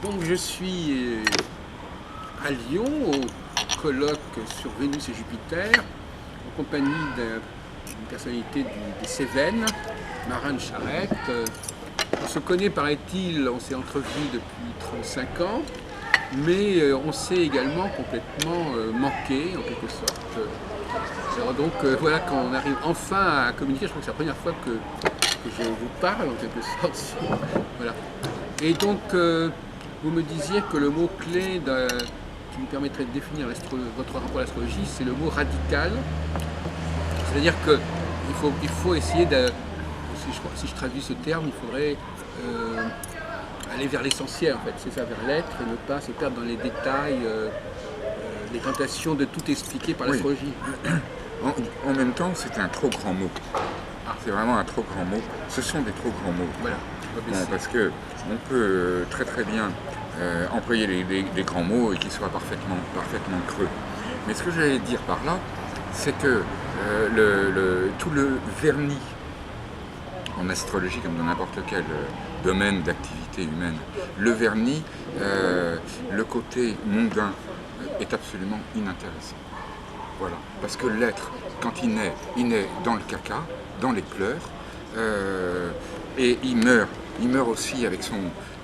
Donc je suis à Lyon au colloque sur Vénus et Jupiter en compagnie d'une personnalité des Cévennes, Marin de Charette. On se connaît, paraît-il, on s'est entrevus depuis 35 ans, mais on s'est également complètement manqué en quelque sorte. Alors donc voilà, quand on arrive enfin à communiquer, je crois que c'est la première fois que je vous parle en quelque sorte. Voilà. Et donc vous me disiez que le mot-clé qui me permettrait de définir votre rapport à l'astrologie, c'est le mot radical. C'est-à-dire qu'il faut essayer de, si je traduis ce terme, il faudrait aller vers l'essentiel en fait, c'est ça, vers l'être et ne pas se perdre dans les détails, les tentations de tout expliquer par l'astrologie. Oui. En même temps, c'est un trop grand mot. C'est vraiment un trop grand mot. Ce sont des trop grands mots. Voilà. Bon, parce que on peut très très bien employer des grands mots et qu'ils soient parfaitement creux. Mais ce que j'allais dire par là, c'est que tout le vernis en astrologie, comme dans n'importe quel domaine d'activité humaine, le vernis, le côté mondain est absolument inintéressant. Voilà. Parce que l'être, quand il naît dans le caca, dans les pleurs, et il meurt aussi avec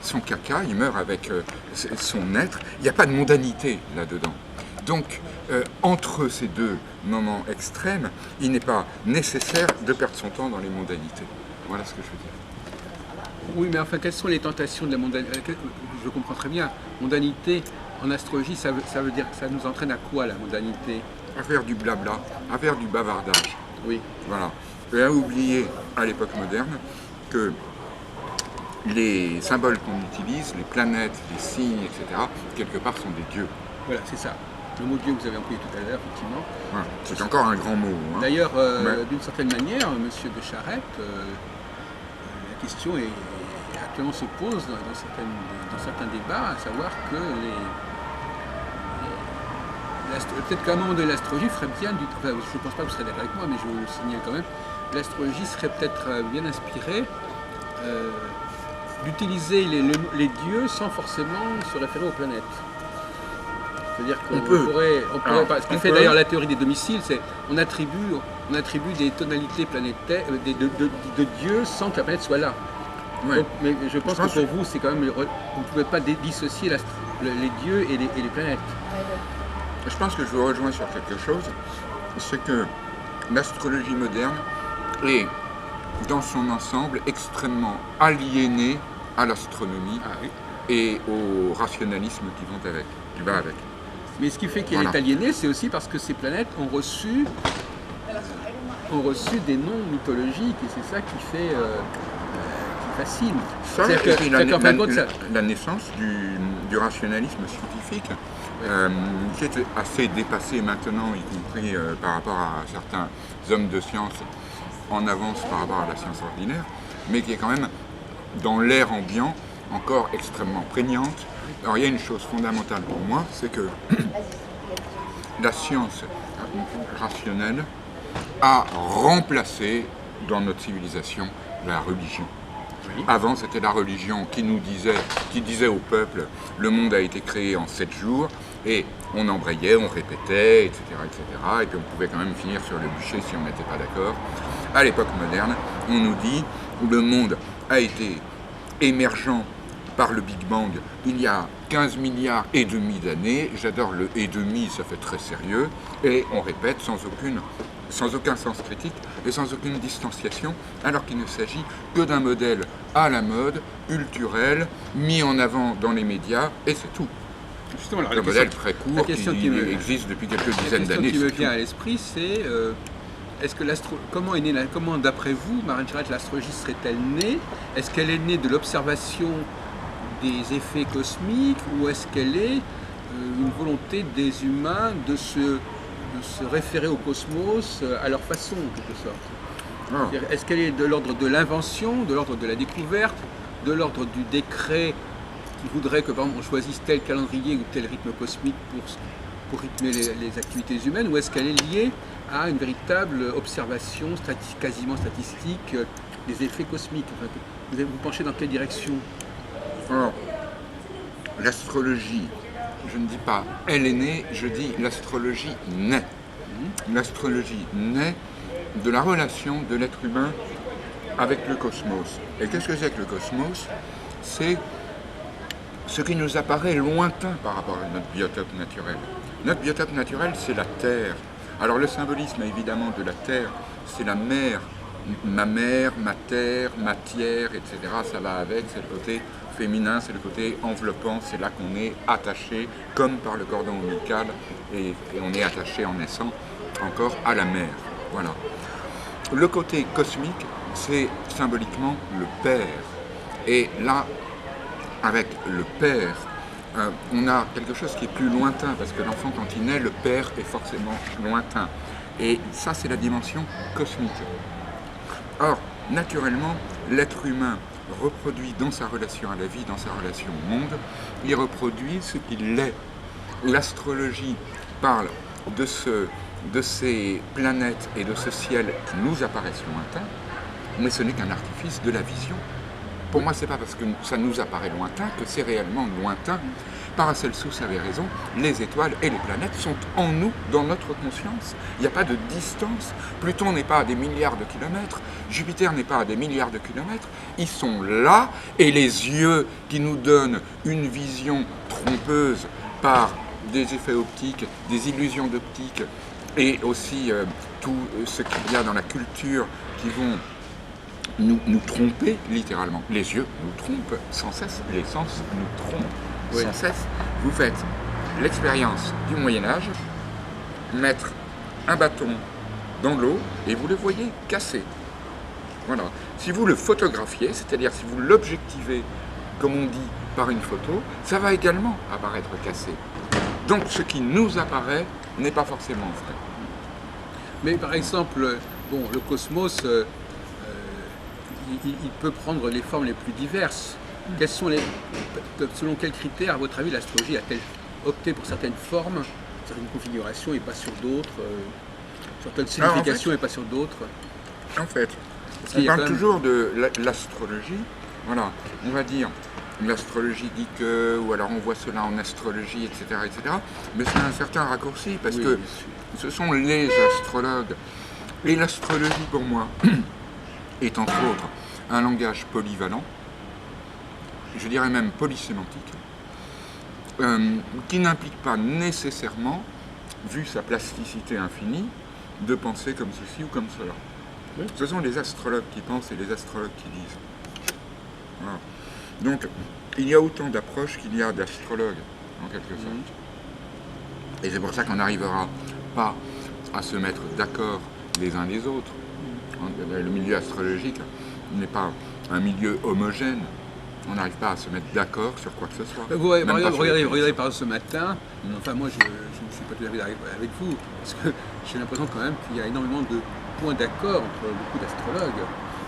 son caca, il meurt avec son être. Il n'y a pas de mondanité là-dedans. Donc, entre ces deux moments extrêmes, il n'est pas nécessaire de perdre son temps dans les mondanités. Voilà ce que je veux dire. Oui, mais enfin, quelles sont les tentations de la mondanité? Je comprends très bien. Mondanité, en astrologie, ça veut dire que ça nous entraîne à quoi, la mondanité? À faire du blabla, à faire du bavardage. Oui. Voilà. Et à oublier, à l'époque moderne, que les symboles qu'on utilise, les planètes, les signes, etc., quelque part sont des dieux. Voilà, c'est ça. Le mot Dieu que vous avez employé tout à l'heure, effectivement. Voilà. C'est encore un grand mot. Hein. D'ailleurs, d'une certaine manière, Monsieur de Charette, la question actuellement se pose dans certains débats, à savoir que peut-être qu'à un moment de l'astrologie ferait bien je ne pense pas que vous serez d'accord avec moi, mais je vous le signale quand même, l'astrologie serait peut-être bien inspirée d'utiliser les dieux sans forcément se référer aux planètes. C'est-à-dire qu'on pourrait ce qui fait d'ailleurs la théorie des domiciles, c'est on attribue des tonalités planétaires, de dieux sans que la planète soit là. Ouais. Donc, mais je pense que pour vous, c'est quand même, vous ne pouvez pas dissocier les dieux et les planètes. Je pense que je vous rejoins sur quelque chose, c'est que l'astrologie moderne est, dans son ensemble, extrêmement aliénée à l'astronomie et au rationalisme qui va avec. Mais ce qui fait qu'elle est aliénée, c'est aussi parce que ces planètes ont reçu des noms mythologiques, et c'est ça qui fait qui fascine. La naissance du rationalisme scientifique, qui est assez dépassé maintenant, y compris par rapport à certains hommes de science en avance par rapport à la science ordinaire, mais qui est quand même dans l'air ambiant encore extrêmement prégnante. Alors il y a une chose fondamentale pour moi, c'est que la science rationnelle a remplacé dans notre civilisation la religion. Oui. Avant, c'était la religion qui disait au peuple, le monde a été créé en 7 jours, et on embrayait, on répétait, etc., etc., et puis on pouvait quand même finir sur le bûcher si on n'était pas d'accord. À l'époque moderne, on nous dit que le monde a été émergent par le Big Bang il y a 15 milliards et demi d'années. J'adore le et demi, ça fait très sérieux, et on répète sans aucun sens critique et sans aucune distanciation, alors qu'il ne s'agit que d'un modèle à la mode, culturel, mis en avant dans les médias, et c'est tout. Justement, alors, un modèle très court qui existe depuis quelques dizaines d'années. La question qui me vient à l'esprit, c'est comment d'après vous, Marin de Charette, l'astrologie serait-elle née? Est-ce qu'elle est née de l'observation des effets cosmiques, ou est-ce qu'elle est une volonté des humains de se référer au cosmos à leur façon, en quelque sorte? Est-ce qu'elle est de l'ordre de l'invention, de l'ordre de la découverte, de l'ordre du décret qui voudrait que, par exemple, on choisisse tel calendrier ou tel rythme cosmique pour rythmer les activités humaines, ou est-ce qu'elle est liée à une véritable observation quasiment statistique des effets cosmiques? Enfin, vous penchez dans quelle direction? Alors, l'astrologie, je ne dis pas elle est née, je dis l'astrologie naît. L'astrologie naît de la relation de l'être humain avec le cosmos. Et qu'est-ce que c'est que le cosmos? C'est ce qui nous apparaît lointain par rapport à notre biotope naturel. Notre biotope naturel, c'est la Terre. Alors le symbolisme, évidemment, de la Terre, c'est la mer, ma terre, matière, etc. Ça va avec, c'est le côté féminin, c'est le côté enveloppant, c'est là qu'on est attaché, comme par le cordon ombilical, et on est attaché en naissant encore à la mer. Voilà. Le côté cosmique, c'est symboliquement le Père. Et là, avec le Père, on a quelque chose qui est plus lointain, parce que l'enfant, quand il naît, le Père est forcément lointain. Et ça, c'est la dimension cosmique. Or, naturellement, l'être humain reproduit dans sa relation à la vie, dans sa relation au monde, il reproduit ce qu'il est. L'astrologie parle de ces planètes et de ce ciel qui nous apparaissent lointains, mais ce n'est qu'un artifice de la vision. Pour moi, ce n'est pas parce que ça nous apparaît lointain que c'est réellement lointain. Paracelsus avait raison, les étoiles et les planètes sont en nous, dans notre conscience. Il n'y a pas de distance. Pluton n'est pas à des milliards de kilomètres, Jupiter n'est pas à des milliards de kilomètres. Ils sont là, et les yeux qui nous donnent une vision trompeuse par des effets optiques, des illusions d'optique, et aussi tout ce qu'il y a dans la culture qui vont nous tromper littéralement. Les yeux nous trompent sans cesse, les sens nous trompent. Oui. Sans cesse, vous faites l'expérience du Moyen-Âge, mettre un bâton dans l'eau et vous le voyez casser. Voilà. Si vous le photographiez, c'est-à-dire si vous l'objectivez, comme on dit, par une photo, ça va également apparaître cassé. Donc ce qui nous apparaît n'est pas forcément vrai. Mais par exemple, bon, le cosmos, il peut prendre les formes les plus diverses. Selon quels critères, à votre avis, l'astrologie a-t-elle opté pour certaines formes, certaines configurations et pas sur d'autres, certaines significations et pas sur d'autres? En fait, on parle toujours de l'astrologie. Voilà, on va dire l'astrologie dit que, ou alors on voit cela en astrologie, etc., etc. Mais c'est un certain raccourci parce que ce sont les astrologues. Et l'astrologie, pour moi, est entre autres un langage polyvalent, je dirais même polysémantique, qui n'implique pas nécessairement, vu sa plasticité infinie, de penser comme ceci ou comme cela. Oui. Ce sont les astrologues qui pensent et les astrologues qui disent. Voilà. Donc, il y a autant d'approches qu'il y a d'astrologues, en quelque sorte. Et c'est pour ça qu'on n'arrivera pas à se mettre d'accord les uns les autres. Le milieu astrologique n'est pas un milieu homogène. On n'arrive pas à se mettre d'accord sur quoi que ce soit. Regardez par ce matin, enfin moi je ne suis pas tout à fait d'accord avec vous, parce que j'ai l'impression quand même qu'il y a énormément de points d'accord entre beaucoup d'astrologues.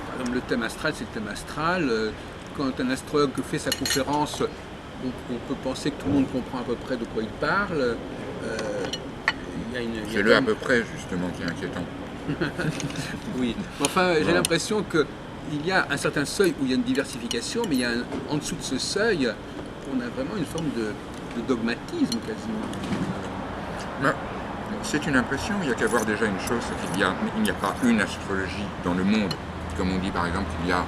Par exemple, le thème astral, c'est le thème astral. Quand un astrologue fait sa conférence, on peut penser que tout le monde comprend à peu près de quoi il parle. C'est le à peu près justement qui est inquiétant. Oui, enfin j'ai l'impression qu'il y a un certain seuil où il y a une diversification, mais il y a en dessous de ce seuil, on a vraiment une forme de dogmatisme quasiment. Ben, c'est une impression, il n'y a qu'à voir déjà une chose, c'est qu'il n'y a pas une astrologie dans le monde. Comme on dit par exemple qu'il y a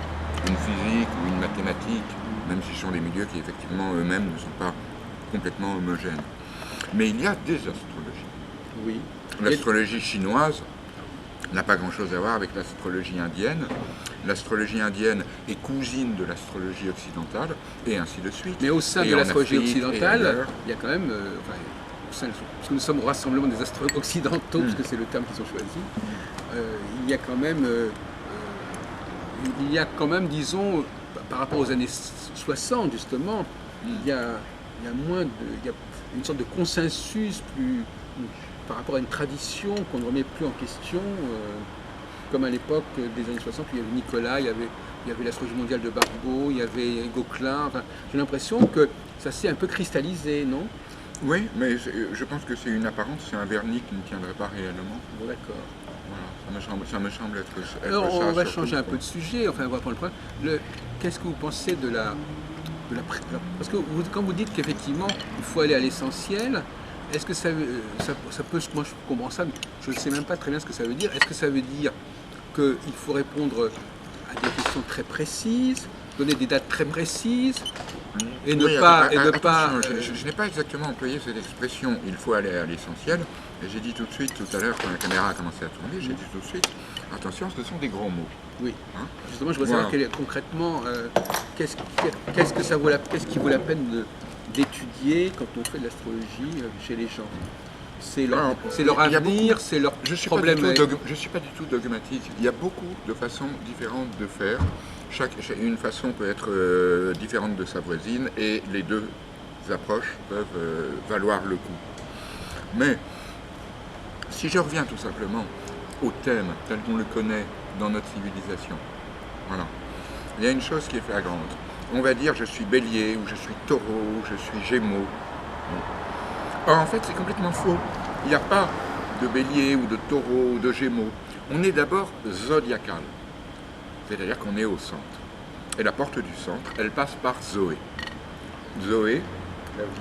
une physique ou une mathématique, même si ce sont des milieux qui effectivement eux-mêmes ne sont pas complètement homogènes. Mais il y a des astrologies. Oui. L'astrologie chinoise n'a pas grand-chose à voir avec l'astrologie indienne. L'astrologie indienne est cousine de l'astrologie occidentale, et ainsi de suite. Mais au sein de l'astrologie occidentale, il y a quand même, parce que nous sommes au rassemblement des astrologues occidentaux, parce que c'est le terme qu'ils ont choisi, il y a quand même, disons, par rapport aux années 60 justement, il y a une sorte de consensus par rapport à une tradition qu'on ne remet plus en question, comme à l'époque des années 60, où il y avait Nicolas, il y avait l'astrologie mondiale de Barbeau, il y avait Gauquelin. Enfin, j'ai l'impression que ça s'est un peu cristallisé, non? Oui, mais je pense que c'est une apparence, c'est un vernis qui ne tiendrait pas réellement. Bon, d'accord. Voilà, ça me semble être alors, ça. On va changer un peu de sujet, enfin on va prendre le problème. Qu'est-ce que vous pensez de parce que quand vous dites qu'effectivement, il faut aller à l'essentiel, est-ce que ça peut, moi je comprends ça, mais je ne sais même pas très bien ce que ça veut dire. Est-ce que ça veut dire qu'il faut répondre à des questions très précises, donner des dates très précises, et ne Oui, pas... je n'ai pas exactement employé cette expression, il faut aller à l'essentiel. Et j'ai dit tout de suite, tout à l'heure, quand la caméra a commencé à tourner, j'ai dit tout de suite, attention, ce sont des gros mots. Oui. Hein? Justement, je voudrais savoir concrètement, qu'est-ce qui vaut la peine d'étudier quand on fait de l'astrologie chez les gens. C'est leur avenir, c'est leur problème. Je ne suis pas du tout dogmatique. Il y a beaucoup de façons différentes de faire. Une façon peut être différente de sa voisine et les deux approches peuvent valoir le coup. Mais si je reviens tout simplement au thème tel qu'on le connaît dans notre civilisation, voilà. Il y a une chose qui est flagrante. On va dire je suis bélier, ou je suis taureau, ou je suis gémeaux. Or en fait c'est complètement faux. Il n'y a pas de bélier, ou de taureau, ou de gémeaux. On est d'abord zodiacal. C'est-à-dire qu'on est au centre. Et la porte du centre, elle passe par Zoé. Zoé,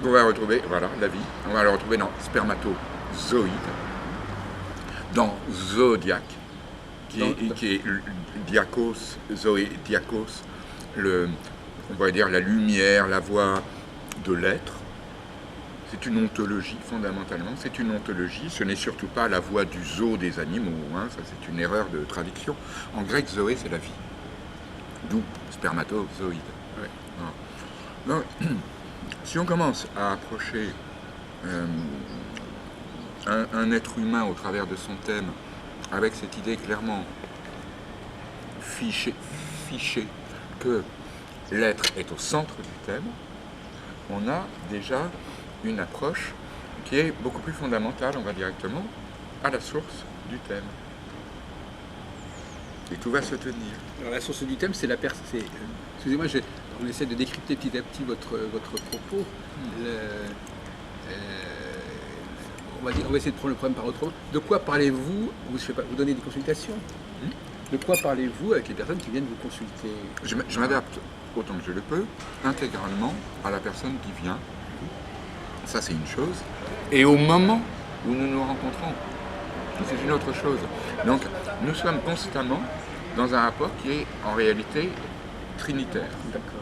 on va retrouver, voilà, la vie, on va la retrouver dans spermatozoïde, dans zodiaque, qui est diakos, Zoé, diakos, on pourrait dire la lumière, la voix de l'être. C'est une ontologie, fondamentalement, c'est une ontologie, ce n'est surtout pas la voix du zoo des animaux, hein, ça c'est une erreur de traduction. En grec, Zoé, c'est la vie, d'où spermatozoïde. Ouais. Voilà. Donc, si on commence à approcher un être humain au travers de son thème, avec cette idée clairement fichée que l'être est au centre du thème, on a déjà une approche qui est beaucoup plus fondamentale, on va directement à la source du thème. Et tout va se tenir. Alors la source du thème, c'est la personne. Excusez-moi, on essaie de décrypter petit à petit votre propos. On va essayer de prendre le problème par autrement. De quoi parlez-vous? Vous donnez des consultations. De quoi parlez-vous avec les personnes qui viennent vous consulter? Je m'adapte autant que je le peux, intégralement à la personne qui vient. Ça, c'est une chose. Et au moment où nous nous rencontrons, c'est une autre chose. Donc, nous sommes constamment dans un rapport qui est en réalité trinitaire. D'accord.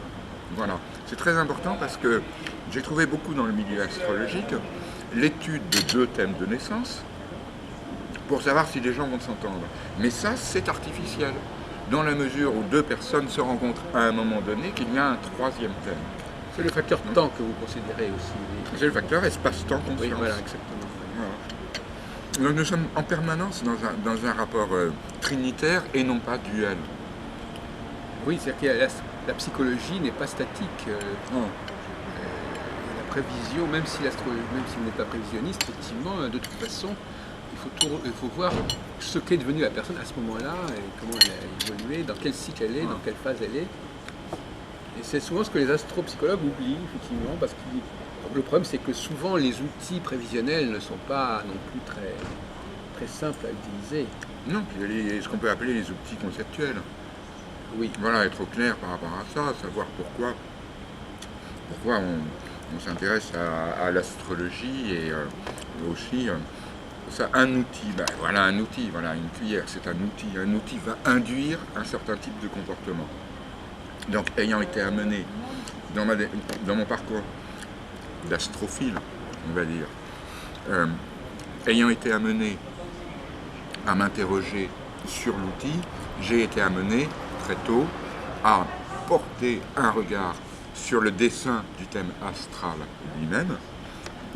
Voilà. C'est très important parce que j'ai trouvé beaucoup dans le milieu astrologique l'étude de 2 thèmes de naissance pour savoir si les gens vont s'entendre. Mais ça, c'est artificiel, dans la mesure où 2 personnes se rencontrent à un moment donné, qu'il y a un 3e thème. C'est le facteur temps que vous considérez aussi. C'est le facteur espace-temps conscience. Oui, voilà, exactement. Voilà. Donc nous sommes en permanence dans un rapport trinitaire et non pas duel. Oui, c'est-à-dire que la psychologie n'est pas statique. La prévision, même si vous n'êtes pas prévisionniste, effectivement, de toute façon, il faut voir ce qu'est devenue la personne à ce moment-là, et comment elle a évolué, dans quel cycle elle est, dans quelle phase elle est. Et c'est souvent ce que les astropsychologues oublient, effectivement, parce que le problème, c'est que souvent, les outils prévisionnels ne sont pas non plus très, très simples à utiliser. Non, il y a ce qu'on peut appeler les outils conceptuels. Oui. Voilà, être au clair par rapport à ça, savoir pourquoi on s'intéresse à l'astrologie et aussi un outil. Ben, voilà un outil, voilà une cuillère, c'est un outil. Un outil va induire un certain type de comportement. Donc, ayant été amené dans mon parcours d'astrophile, on va dire, ayant été amené à m'interroger sur l'outil, j'ai été amené très tôt à porter un regard sur le dessin du thème astral lui-même,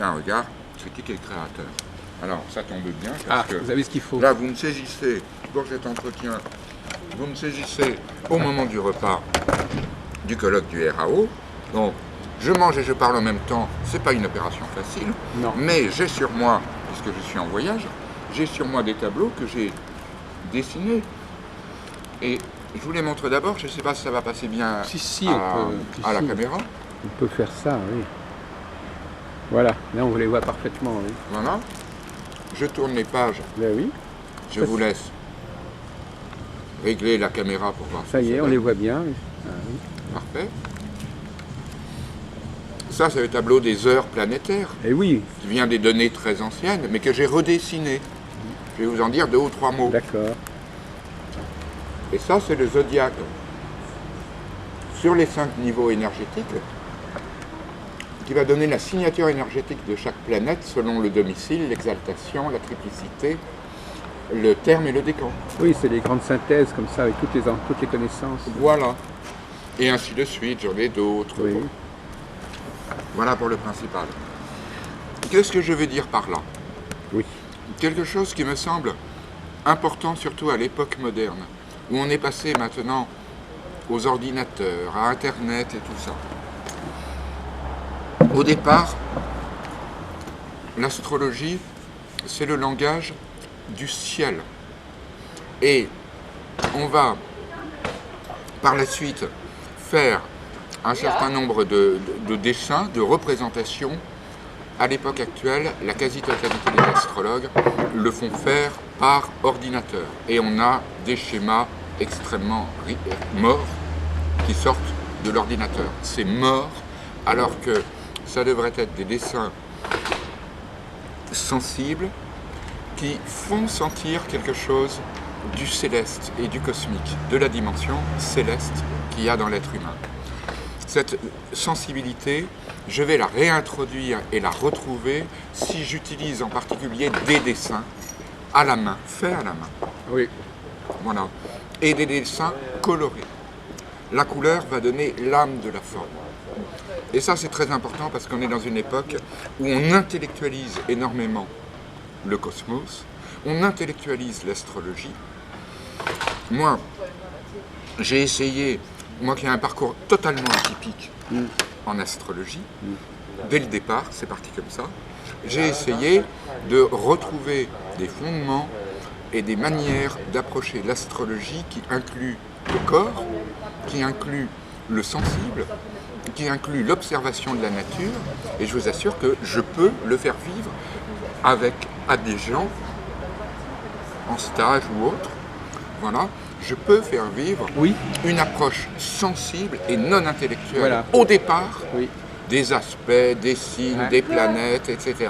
un regard critique et créateur. Alors, ça tombe bien parce que vous avez ce qu'il faut. Là, vous me saisissez pour cet entretien, vous me saisissez au moment du repas du colloque du RAO. Donc, je mange et je parle en même temps, c'est pas une opération facile, non. Mais j'ai sur moi, puisque je suis en voyage, j'ai sur moi des tableaux que j'ai dessinés. Et je vous les montre d'abord, je ne sais pas si ça va passer bien à la caméra. On peut faire ça, oui. Voilà, là on les voit parfaitement, oui. Voilà. Je tourne les pages. Ben oui. Je vous laisse régler la caméra pour voir. Ça y est, on les voit bien. Ah, oui. Parfait. Ça, c'est le tableau des heures planétaires, Et oui, qui vient des données très anciennes, mais que j'ai redessiné. Je vais vous en dire 2 ou 3 mots. d'accord. Et ça, c'est le zodiaque. Sur les 5 niveaux énergétiques, qui va donner la signature énergétique de chaque planète selon le domicile, l'exaltation, la triplicité, le terme et le décan. Oui, c'est les grandes synthèses comme ça, avec toutes les connaissances. Voilà. Et ainsi de suite, j'en ai d'autres. Oui. Voilà pour le principal. Qu'est-ce que je veux dire par là? Oui. Quelque chose qui me semble important, surtout à l'époque moderne, où on est passé maintenant aux ordinateurs, à Internet et tout ça. Au départ, l'astrologie, c'est le langage du ciel. Et on va, par la suite, faire un certain nombre de dessins, de représentations. À l'époque actuelle, la quasi-totalité des astrologues le font faire par ordinateur. Et on a des schémas extrêmement morts qui sortent de l'ordinateur. C'est mort, alors que ça devrait être des dessins sensibles qui font sentir quelque chose du céleste et du cosmique, de la dimension céleste qu'il y a dans l'être humain. Cette sensibilité, je vais la réintroduire et la retrouver si j'utilise en particulier des dessins à la main, faits à la main. Oui. Voilà. Et des dessins colorés. La couleur va donner l'âme de la forme. Et ça, c'est très important parce qu'on est dans une époque où on intellectualise énormément le cosmos, on intellectualise l'astrologie. Moi, j'ai essayé, moi qui ai un parcours totalement atypique en astrologie, dès le départ, c'est parti comme ça, j'ai essayé de retrouver des fondements et des manières d'approcher l'astrologie qui inclut le corps, qui inclut le sensible, qui inclut l'observation de la nature, et je vous assure que je peux le faire vivre à des gens en stage ou autre. Voilà, je peux faire vivre une approche sensible et non intellectuelle au départ des aspects, des signes, des planètes, etc.,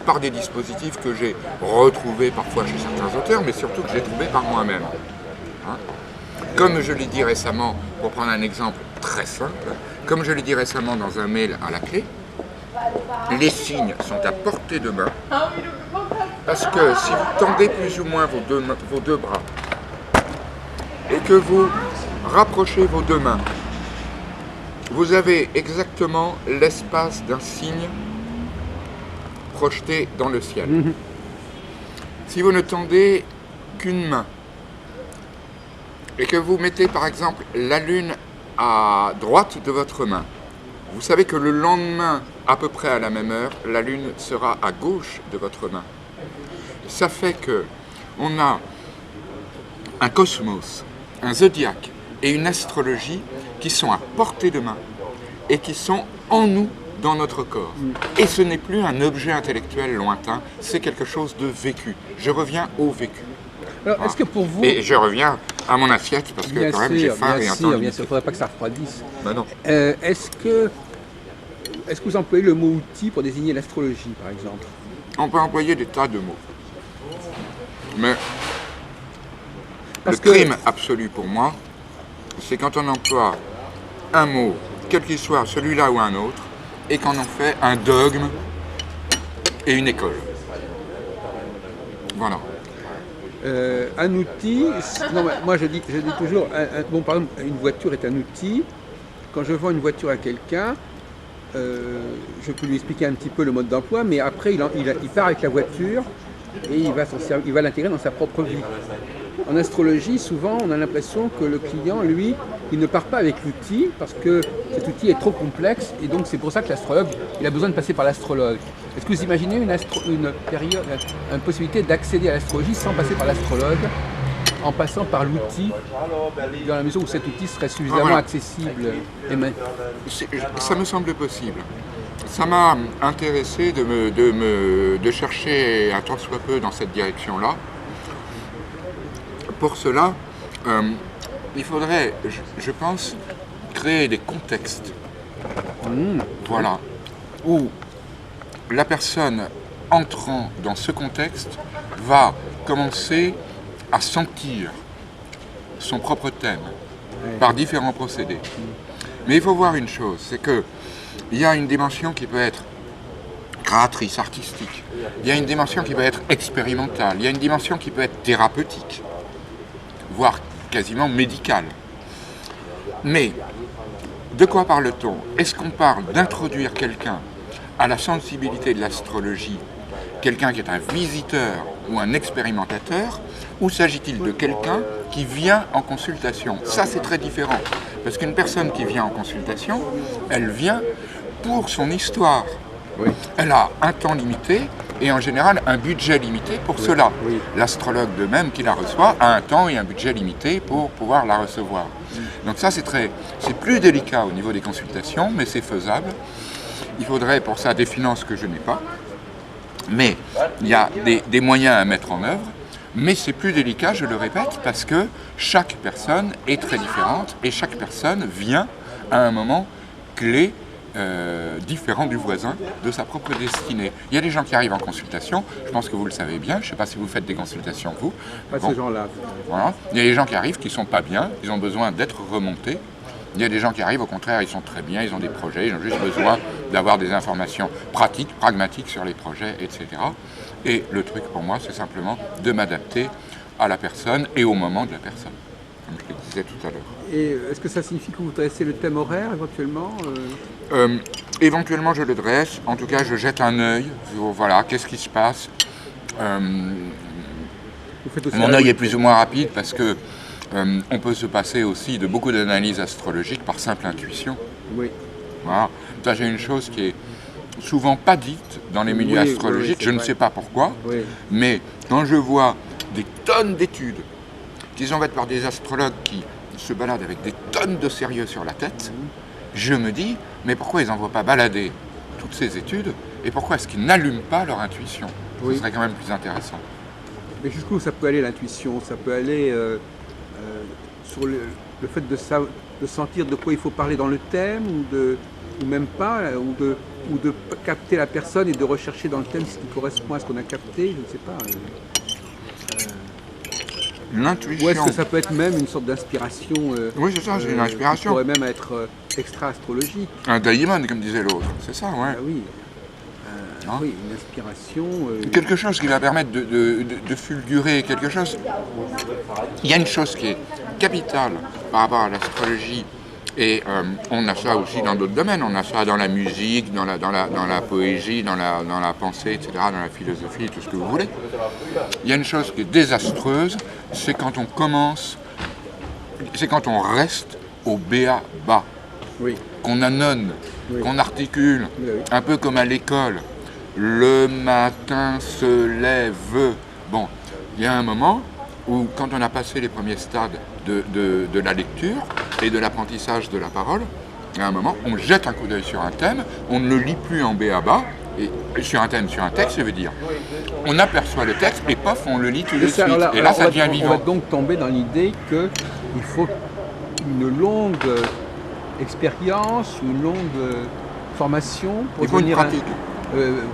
par des dispositifs que j'ai retrouvés parfois chez certains auteurs, mais surtout que j'ai trouvés par moi-même. Hein? Comme je l'ai dit récemment, pour prendre un exemple très simple, comme je l'ai dit récemment dans un mail à la clé, les signes sont à portée de main, parce que si vous tendez plus ou moins vos deux bras, et que vous rapprochez vos deux mains, vous avez exactement l'espace d'un signe projeté dans le ciel. Si vous ne tendez qu'une main, et que vous mettez par exemple la lune à droite de votre main, vous savez que le lendemain, à peu près à la même heure, la lune sera à gauche de votre main. Ça fait que on a un cosmos, un zodiaque et une astrologie qui sont à portée de main et qui sont en nous, dans notre corps. Et ce n'est plus un objet intellectuel lointain, c'est quelque chose de vécu. Je reviens au vécu. Alors, est-ce que pour vous... Et je reviens à mon assiette parce que quand même j'ai faim et un temps limité. Bien sûr, il ne faudrait pas que ça refroidisse. Ben non. Est-ce que vous employez le mot outil pour désigner l'astrologie, par exemple? On peut employer des tas de mots. Mais Parce le que- crime absolu pour moi, c'est quand on emploie un mot, quel qu'il soit, celui-là ou un autre, et qu'on en fait un dogme et une école. Voilà. Un outil, non, mais moi je dis toujours, bon, par exemple, une voiture est un outil. Quand je vends une voiture à quelqu'un, je peux lui expliquer un petit peu le mode d'emploi, mais après il part avec la voiture et il va l'intégrer dans sa propre vie. En astrologie, souvent, on a l'impression que le client, lui, il ne part pas avec l'outil parce que cet outil est trop complexe et donc c'est pour ça que l'astrologue, il a besoin de passer par l'astrologue. Est-ce que vous imaginez une possibilité d'accéder à l'astrologie sans passer par l'astrologue, en passant par l'outil, dans la mesure où cet outil serait suffisamment accessible Ça me semble possible. Ça m'a intéressé de chercher un tant soit peu dans cette direction-là. Pour cela, il faudrait, je pense, créer des contextes. Voilà. où la personne entrant dans ce contexte va commencer à sentir son propre thème par différents procédés. Mais il faut voir une chose, c'est que il y a une dimension qui peut être créatrice, artistique, il y a une dimension qui peut être expérimentale, il y a une dimension qui peut être thérapeutique, voire quasiment médicale. Mais de quoi parle-t-on? Est-ce qu'on parle d'introduire quelqu'un à la sensibilité de l'astrologie, quelqu'un qui est un visiteur ou un expérimentateur, ou s'agit-il de quelqu'un qui vient en consultation? Ça, c'est très différent, parce qu'une personne qui vient en consultation, elle vient pour son histoire. Oui. Elle a un temps limité et en général un budget limité pour cela. Oui. L'astrologue de même qui la reçoit a un temps et un budget limité pour pouvoir la recevoir. Donc ça, c'est plus délicat au niveau des consultations, mais c'est faisable. Il faudrait pour ça des finances que je n'ai pas. Mais il y a des moyens à mettre en œuvre, mais c'est plus délicat, je le répète, parce que chaque personne est très différente et chaque personne vient à un moment clé différent du voisin, de sa propre destinée. Il y a des gens qui arrivent en consultation, je pense que vous le savez bien, je ne sais pas si vous faites des consultations vous. Pas ces gens-là. Voilà. Il y a des gens qui arrivent qui ne sont pas bien, ils ont besoin d'être remontés. Il y a des gens qui arrivent, au contraire, ils sont très bien, ils ont des projets, ils ont juste besoin d'avoir des informations pratiques, pragmatiques sur les projets, etc. Et le truc pour moi, c'est simplement de m'adapter à la personne et au moment de la personne, comme je le disais tout à l'heure. Et est-ce que ça signifie que vous dressez le thème horaire éventuellement Éventuellement, je le dresse. En tout cas, je jette un œil. Voilà, qu'est-ce qui se passe Vous faites aussi Mon œil est plus ou moins rapide parce que on peut se passer aussi de beaucoup d'analyses astrologiques par simple intuition. Oui. Voilà. Ça, j'ai une chose qui est souvent pas dite dans les milieux astrologiques. Oui, je ne vrai. sais pas pourquoi, Oui. mais quand je vois des tonnes d'études qui sont faites par des astrologues qui se baladent avec des tonnes de sérieux sur la tête, je me dis, mais pourquoi ils n'envoient pas balader toutes ces études et pourquoi est-ce qu'ils n'allument pas leur intuition? Oui. Ce serait quand même plus intéressant. Mais jusqu'où ça peut aller l'intuition? Ça peut aller sur le fait de sentir de quoi il faut parler dans le thème ou même pas, ou de capter la personne et de rechercher dans le thème ce qui correspond à ce qu'on a capté, je ne sais pas. L'intuition. Ou est-ce que ça peut être même une sorte d'inspiration Oui, c'est ça, c'est une inspiration. qui pourrait même être extra-astrologique. Un daimon, comme disait l'autre. C'est ça, ouais. Ah oui. Hein? Oui, une inspiration. Quelque chose qui va permettre de fulgurer quelque chose. Il y a une chose qui est capitale par rapport à l'astrologie, et on a ça aussi dans d'autres domaines, on a ça dans la musique, dans la poésie, dans la pensée, etc., dans la philosophie, tout ce que vous voulez. Il y a une chose qui est désastreuse, c'est quand on commence, c'est quand on reste au b.a.-ba, Oui. qu'on annonne, Oui. qu'on articule, Oui, oui. un peu comme à l'école. Le matin se lève. Bon, il y a un moment où, quand on a passé les premiers stades de la lecture et de l'apprentissage de la parole, il y a un moment, on jette un coup d'œil sur un thème, on ne le lit plus en b.a.-ba, et sur un thème, sur un texte, ça veut dire, on aperçoit le texte et pof, on le lit tout de suite. Et là, ça devient on vivant. va donc tomber dans l'idée qu'il faut une longue expérience, une longue formation pour Il faut une devenir pratique.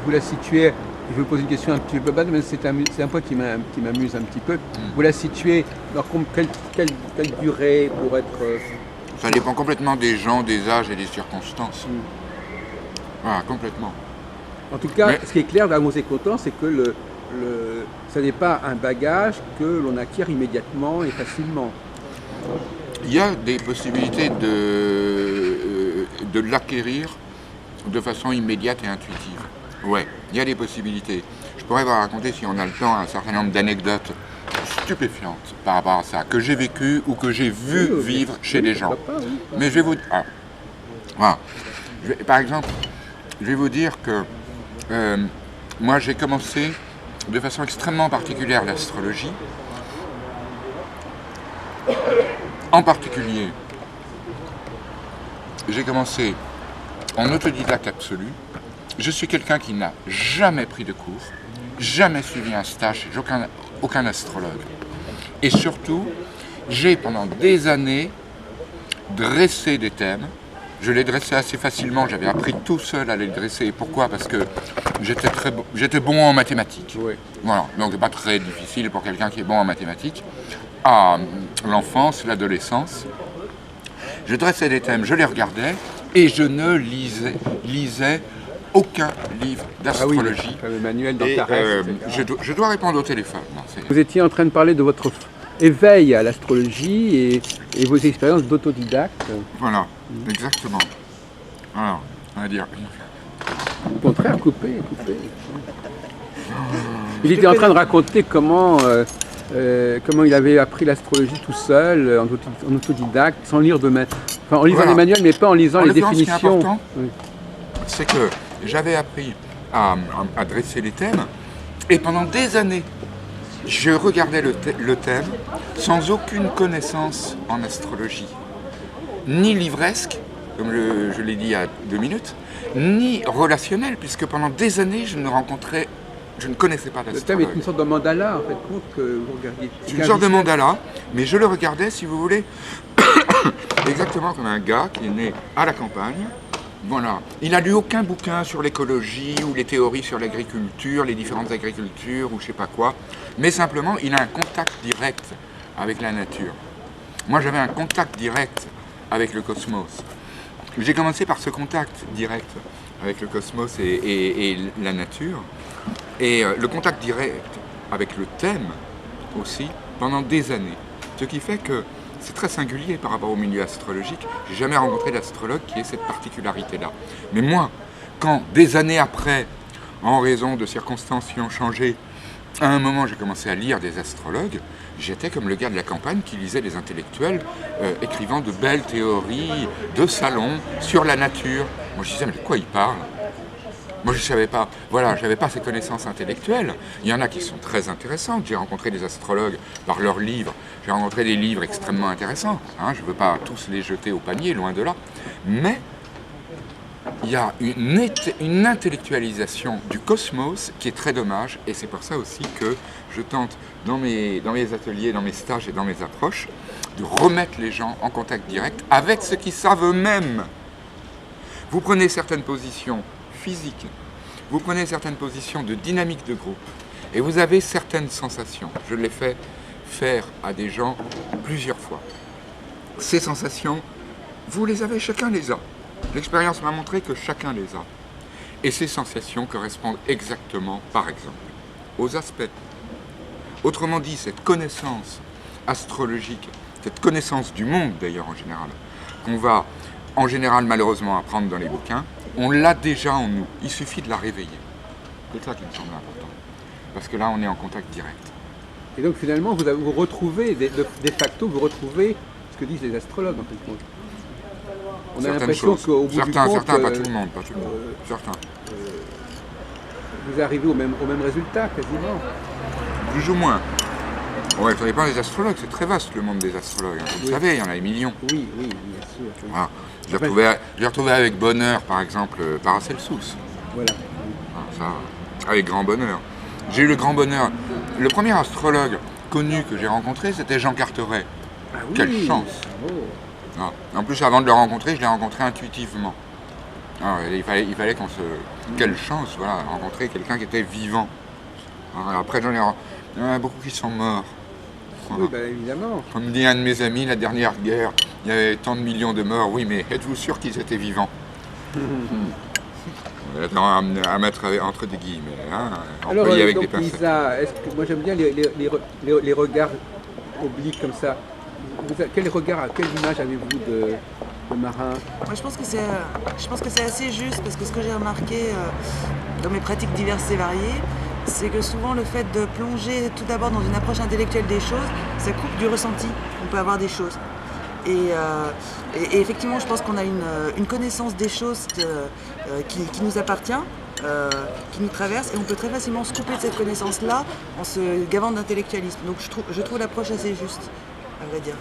vous la situez, je vais vous poser une question un petit peu bête, mais c'est un point qui m'amuse un petit peu. Vous la situez dans quelle durée pour être... Ça dépend complètement des gens, des âges et des circonstances. Voilà, complètement. En tout cas, Mais- ce qui est clair dans Mose Content, c'est que ça n'est pas un bagage que l'on acquiert immédiatement et facilement. Il y a des possibilités de l'acquérir de façon immédiate et intuitive. Ouais, il y a des possibilités. Je pourrais vous raconter, si on a le temps, un certain nombre d'anecdotes stupéfiantes par rapport à ça, que j'ai vécu ou que j'ai vu Oui, vivre oui, chez des gens. pourquoi pas, oui. Mais je vais vous... voilà. Par exemple, je vais vous dire que moi j'ai commencé de façon extrêmement particulière l'astrologie. En particulier, j'ai commencé en autodidacte absolu. Je suis quelqu'un qui n'a jamais pris de cours, jamais suivi un stage chez aucun astrologue. Et surtout, j'ai pendant des années dressé des thèmes Je les dressais assez facilement, j'avais appris tout seul à les dresser. Pourquoi? Parce que j'étais bon en mathématiques. Oui. Voilà, donc c'est pas très difficile pour quelqu'un qui est bon en mathématiques. À l'enfance, l'adolescence, je dressais des thèmes, je les regardais et je ne lisais aucun livre d'astrologie. Ah oui, le manuel Et, d'Antares, je dois répondre au téléphone. Non, Vous étiez en train de parler de votre éveil à l'astrologie et vos expériences d'autodidacte. voilà, exactement. Alors, on va dire. Au contraire, coupé. Il était en train de raconter comment il avait appris l'astrologie tout seul, en autodidacte, sans lire de maître. Enfin, en lisant Voilà. les manuels, mais pas en lisant En les l'occurrence, ce qui est définitions. important, Oui. c'est que j'avais appris à dresser les thèmes et pendant des années, je regardais le thème sans aucune connaissance en astrologie, ni livresque, comme je l'ai dit il y a 2 minutes, ni relationnel, puisque pendant des années, je ne connaissais pas Le thème l'astrologue. est une sorte de mandala, en fait, compte que vous regardiez. C'est une sorte de mandala, mais je le regardais, si vous voulez, exactement comme un gars qui est né à la campagne. Voilà. Il n'a lu aucun bouquin sur l'écologie ou les théories sur l'agriculture, les différentes agricultures ou je sais pas quoi, mais simplement il a un contact direct avec la nature. Moi j'avais un contact direct avec le cosmos. J'ai commencé par ce contact direct avec le cosmos et la nature, et le contact direct avec le thème aussi pendant des années. Ce qui fait que c'est très singulier par rapport au milieu astrologique. J'ai jamais rencontré d'astrologue qui ait cette particularité-là. Mais moi, quand des années après, en raison de circonstances qui ont changé, à un moment j'ai commencé à lire des astrologues, j'étais comme le gars de la campagne qui lisait des intellectuels écrivant de belles théories de salon sur la nature. Moi je disais, mais de quoi ils parlent? Moi je ne savais pas, voilà, je n'avais pas ces connaissances intellectuelles. Il y en a qui sont très intéressantes. J'ai rencontré des astrologues par leurs livres. J'ai rencontré des livres extrêmement intéressants. Hein, je ne veux pas tous les jeter au panier, loin de là. Mais il y a une intellectualisation du cosmos qui est très dommage. Et c'est pour ça aussi que je tente, dans mes ateliers, dans mes stages et dans mes approches, de remettre les gens en contact direct avec ce qu'ils savent eux-mêmes. Vous prenez certaines positions physique, vous prenez certaines positions de dynamique de groupe et vous avez certaines sensations. Je l'ai fait faire à des gens plusieurs fois. Ces sensations, vous les avez, chacun les a. L'expérience m'a montré que chacun les a. Et ces sensations correspondent exactement, par exemple, aux aspects. Autrement dit, cette connaissance astrologique, cette connaissance du monde d'ailleurs en général, qu'on va en général malheureusement apprendre dans les bouquins, on l'a déjà en nous, il suffit de la réveiller. C'est ça qui me semble important. Parce que là, on est en contact direct. Et donc finalement, vous retrouvez, de facto, vous retrouvez ce que disent les astrologues en fait. On a l'impression qu'au bout du compte, certains, pas tout le monde, certains. Vous arrivez au même résultat quasiment. Plus ou moins. Ouais, ça dépend des astrologues, c'est très vaste le monde des astrologues. Vous savez, il y en a des millions. Oui, bien sûr. Voilà. J'ai retrouvé avec bonheur, par exemple, Paracelsus. Voilà. Ça, avec grand bonheur. J'ai eu le grand bonheur. Le premier astrologue connu que j'ai rencontré, c'était Jean Carteret. Ah oui. Quelle chance! Ah. En plus, avant de le rencontrer, je l'ai rencontré intuitivement. Ah, il fallait qu'on se... Quelle chance, voilà, rencontrer quelqu'un qui était vivant. Ah, après, il y en a beaucoup qui sont morts. Voilà. Oui, évidemment. Comme dit un de mes amis, la dernière guerre, il y avait tant de millions de morts. Oui, mais êtes-vous sûr qu'ils étaient vivants? À mettre entre des guillemets, hein, employé avec donc, des pincettes. Lisa, moi j'aime bien les regards obliques comme ça. Quel image avez-vous de marin? Moi, je pense que c'est assez juste parce que ce que j'ai remarqué dans mes pratiques diverses et variées, c'est que souvent le fait de plonger tout d'abord dans une approche intellectuelle des choses, ça coupe du ressenti qu'on peut avoir des choses. Et effectivement, je pense qu'on a une connaissance des choses qui nous appartient, qui nous traverse, et on peut très facilement se couper de cette connaissance-là en se gavant d'intellectualisme. Donc je trouve l'approche assez juste, à vrai dire.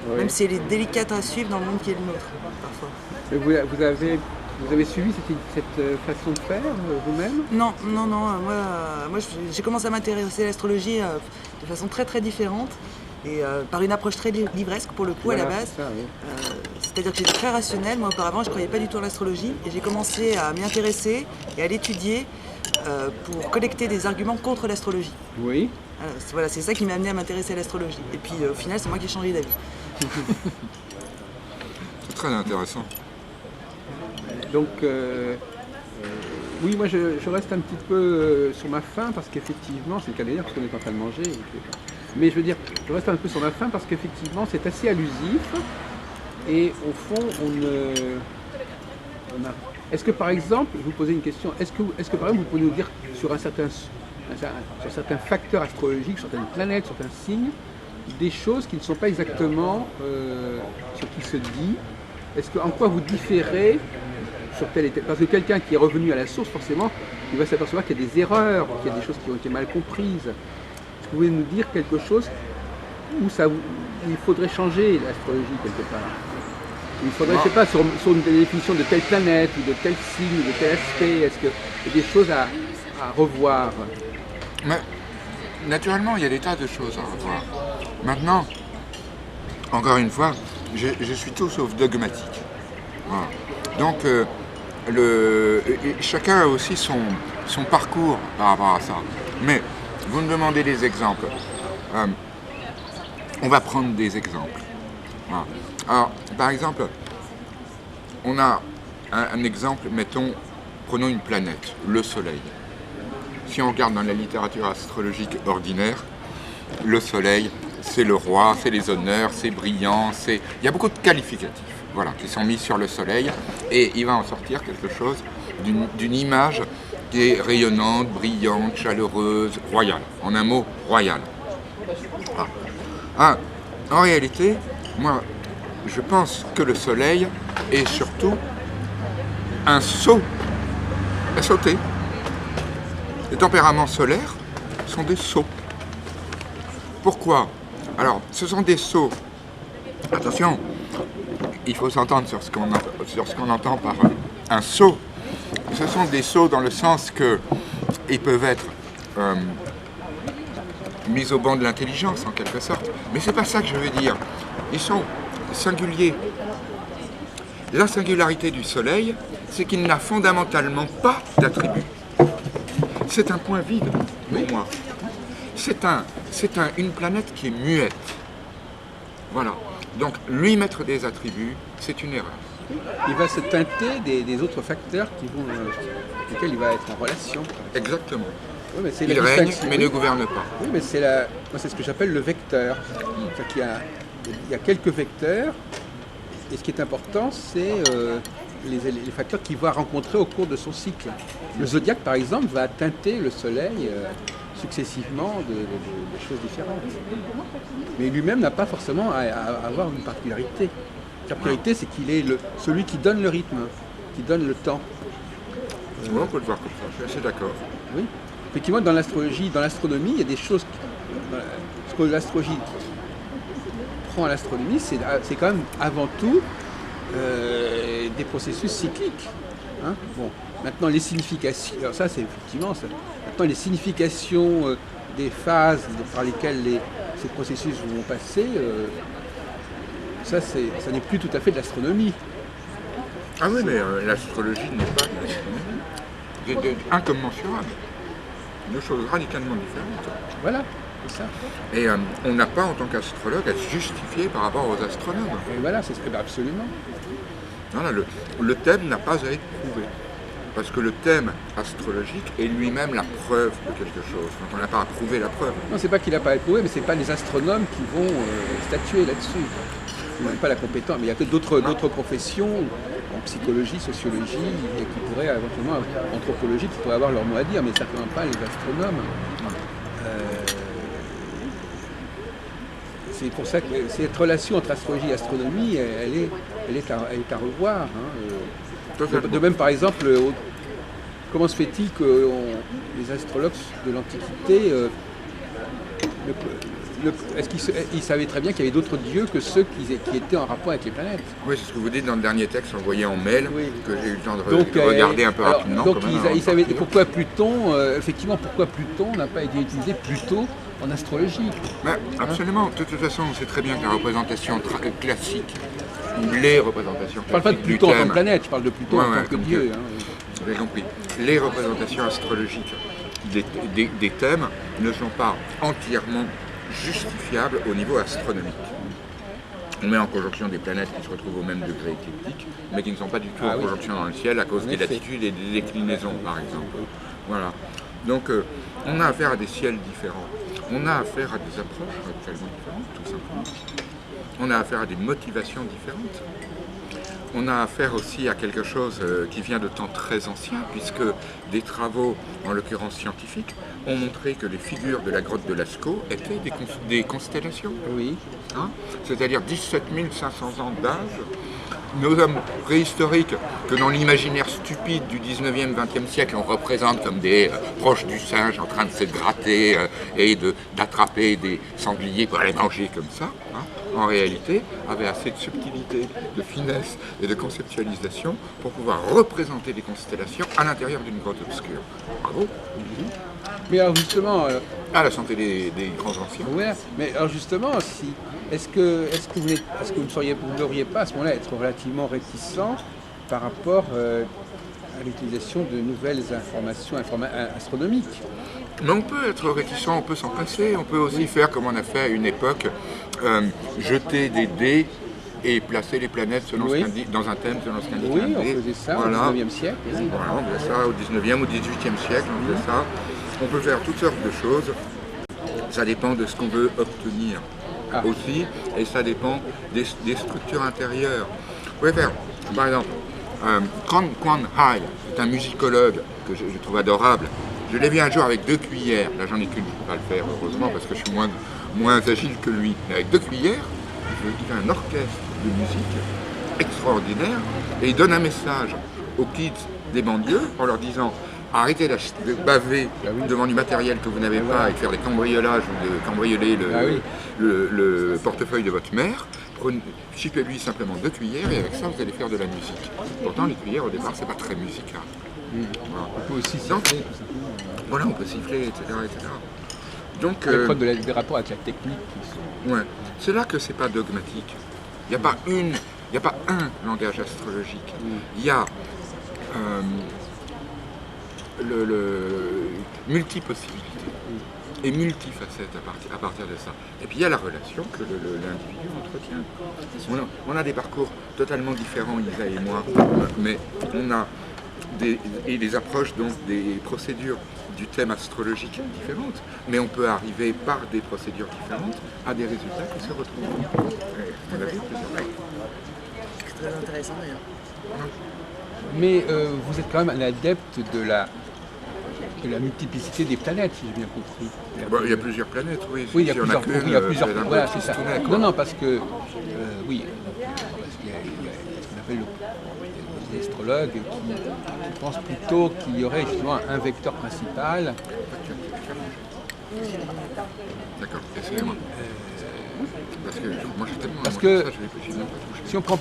Oui. Même si elle est délicate à suivre dans le monde qui est le nôtre, parfois. Et vous avez suivi cette façon de faire vous-même? Non. Moi j'ai commencé à m'intéresser à l'astrologie de façon très très différente. Et par une approche très livresque pour le coup, voilà, à la base. C'est-à-dire que j'étais très rationnelle. Moi, auparavant, je ne croyais pas du tout à l'astrologie. Et j'ai commencé à m'y intéresser et à l'étudier pour collecter des arguments contre l'astrologie. Oui. Voilà, c'est ça qui m'a amené à m'intéresser à l'astrologie. Et puis, au final, c'est moi qui ai changé d'avis. C'est très intéressant. Donc, oui, moi je reste un petit peu sur ma faim parce qu'effectivement, c'est le cas d'ailleurs parce qu'on est en train de manger. Mais je veux dire, je reste un peu sur ma faim parce qu'effectivement, c'est assez allusif. Et au fond, Est-ce que par exemple, je vous posais une question, est-ce que par exemple vous pouvez nous dire sur certains facteurs astrologiques, certaines planètes, certains signes, des choses qui ne sont pas exactement ce qui se dit? En quoi vous différez sur tel et tel? Parce que quelqu'un qui est revenu à la source, forcément, il va s'apercevoir qu'il y a des erreurs, qu'il y a des choses qui ont été mal comprises. Est-ce que vous pouvez nous dire quelque chose où il faudrait changer l'astrologie quelque part? Il faudrait, je ne sais pas, sur une définition de telle planète, ou de tel signe, ou de tel aspect, est-ce qu'il y a des choses à revoir? Mais, naturellement, il y a des tas de choses à revoir. Maintenant, encore une fois, je suis tout sauf dogmatique. Voilà. Donc, chacun a aussi son parcours par rapport à ça. Mais, vous me demandez des exemples. On va prendre des exemples. Voilà. Alors, par exemple, on a un exemple, prenons une planète, le Soleil. Si on regarde dans la littérature astrologique ordinaire, le Soleil, c'est le roi, c'est les honneurs, c'est brillant, il y a beaucoup de qualificatifs, voilà, qui sont mis sur le Soleil, et il va en sortir quelque chose d'une image qui est rayonnante, brillante, chaleureuse, royale. En un mot, royale. Voilà. En réalité, moi, je pense que le Soleil est surtout un sceau à sauter. Les tempéraments solaires sont des sceaux. Pourquoi? Alors, ce sont des sceaux. Attention, il faut s'entendre sur ce qu'on entend par un sceau. Ce sont des sceaux dans le sens qu'ils peuvent être mis au banc de l'intelligence, en quelque sorte. Mais c'est pas ça que je veux dire. Ils sont singulier. La singularité du Soleil, c'est qu'il n'a fondamentalement pas d'attribut. C'est un point vide pour moi. C'est une planète qui est muette. Voilà. Donc, lui mettre des attributs, c'est une erreur. Il va se teinter des autres facteurs lesquels il va être en relation. Exactement. Oui, mais il règne, mais ne gouverne pas. Oui, mais c'est ce que j'appelle le vecteur. C'est-à-dire il y a quelques vecteurs, et ce qui est important, c'est les facteurs qu'il va rencontrer au cours de son cycle. Le zodiaque, par exemple, va teinter le Soleil successivement de choses différentes. Mais lui-même n'a pas forcément à avoir une particularité. La particularité, c'est qu'il est celui qui donne le rythme, qui donne le temps. On peut le voir comme ça, je suis assez d'accord. Oui. Effectivement, dans l'astrologie, dans l'astronomie, il y a des choses... Ce que l'astrologie prend à l'astronomie, c'est quand même avant tout des processus cycliques. Hein. Bon, maintenant, les significations... Alors ça, c'est effectivement... Maintenant, les significations des phases par lesquelles ces processus vont passer, ça n'est plus tout à fait de l'astronomie. Ah oui, mais l'astrologie n'est pas de l'astronomie. C'est incommensurable. Deux choses radicalement différentes. Voilà, c'est ça. Et on n'a pas, en tant qu'astrologue, à se justifier par rapport aux astronomes. Et voilà, c'est absolument. Voilà, le thème n'a pas à être prouvé. Parce que le thème astrologique est lui-même la preuve de quelque chose. Donc on n'a pas à prouver la preuve. Non, c'est pas qu'il n'a pas à être prouvé, mais c'est pas les astronomes qui vont statuer là-dessus. Ils n'ont pas la compétence. Mais il y a que d'autres professions, en psychologie, sociologie, et qui pourraient éventuellement, anthropologie, qui pourraient avoir leur mot à dire, mais certainement pas les astronomes. C'est pour ça que cette relation entre astrologie et astronomie, elle est à revoir. Hein. De même, par exemple, comment se fait-il que les astrologues de l'Antiquité, est-ce qu'ils savaient très bien qu'il y avait d'autres dieux que ceux qui étaient en rapport avec les planètes? Oui, c'est ce que vous dites dans le dernier texte envoyé en mail, oui, que j'ai eu le temps de regarder un peu rapidement. Donc ils savaient pourquoi Pluton, effectivement, pourquoi Pluton n'a pas été utilisé plus tôt en astrologie. Mais, absolument. De toute façon, on sait très bien que la représentation classique les représentations Je parle pas de du Pluton en tant thème. que planète, je parle de Pluton Ouais, en ouais, tant que comme dieu. que- Hein. Vous avez compris. Les représentations astrologiques des thèmes ne sont pas entièrement justifiables au niveau astronomique. On met en conjonction des planètes qui se retrouvent au même degré écliptique, mais qui ne sont pas du tout Ah en oui. conjonction dans le ciel à cause En des effet. latitudes et des déclinaisons, par exemple. Voilà. Donc, on a affaire à des ciels différents. On a affaire à des approches radicalement différentes, tout simplement. On a affaire à des motivations différentes. On a affaire aussi à quelque chose qui vient de temps très ancien, puisque des travaux, en l'occurrence scientifiques, ont montré que les figures de la grotte de Lascaux étaient des constellations. Oui. Hein, c'est-à-dire 17 500 ans d'âge. Nos hommes préhistoriques, que dans l'imaginaire stupide du 19e, 20e siècle, on représente comme des proches du singe en train de se gratter et d'attraper des sangliers pour les manger comme ça, hein, en réalité, avaient assez de subtilité, de finesse et de conceptualisation pour pouvoir représenter des constellations à l'intérieur d'une grotte obscure. Bravo. Mais alors justement, À la santé des grands anciens. ouais, mais alors justement, si, est-ce que vous n'auriez pas à ce moment-là être relativement réticent par rapport à l'utilisation de nouvelles informations astronomiques? Mais on peut être réticent, on peut s'en passer, on peut aussi faire comme on a fait à une époque, jeter des dés et placer les planètes selon Oui. dans un thème selon ce qu'indique Oui, un on dé. faisait ça Voilà. au 19e siècle. Oui. Voilà, on faisait ça au 19e ou 18e siècle, on faisait ça. On peut faire toutes sortes de choses. Ça dépend de ce qu'on veut obtenir aussi, et ça dépend des structures intérieures. Vous pouvez faire, par exemple, Quan Hai, c'est un musicologue que je trouve adorable. Je l'ai vu un jour avec 2 cuillères. Là, j'en ai qu'une, je ne peux pas le faire, heureusement, parce que je suis moins agile que lui. Mais avec 2 cuillères, il fait un orchestre de musique extraordinaire, et il donne un message aux kids des banlieues en leur disant: arrêtez de baver devant du matériel que vous n'avez pas et de faire des cambriolages ou de cambrioler le portefeuille de votre mère. Chipez-lui simplement 2 cuillères et avec ça vous allez faire de la musique. Pourtant les cuillères au départ c'est pas très musical. Voilà. On peut aussi Donc, siffler, tout simplement. Voilà, on peut siffler, etc. etc. Donc, Les preuves des rapports avec la technique qui sont... ouais. C'est là que c'est pas dogmatique. Il n'y a pas un langage astrologique. Il y a le multi-possibilités et multifacettes à partir de ça. Et puis il y a la relation que l'individu entretient. On a des parcours totalement différents, Isa et moi, mais on a des approches, donc des procédures du thème astrologique différentes, mais on peut arriver par des procédures différentes à des résultats qui se retrouvent. On l'a vu plusieurs fois. C'est très intéressant d'ailleurs. Mais vous êtes quand même un adepte de la multiplicité des planètes, si j'ai bien compris. Bon, il y a plusieurs planètes, oui. Oui, il y a Si on plusieurs, qu'une, oui, il y a plusieurs. c'est un peu Voilà, c'est ça. pistounet, quoi. Non, parce que oui, parce qu'il y a ce qu'on appelle les astrologues qui pensent plutôt qu'il y aurait justement un vecteur principal. D'accord, excusez-moi. Parce que moi j'ai tellement Parce aimé que ça, je n'ai même pas touché. si on prend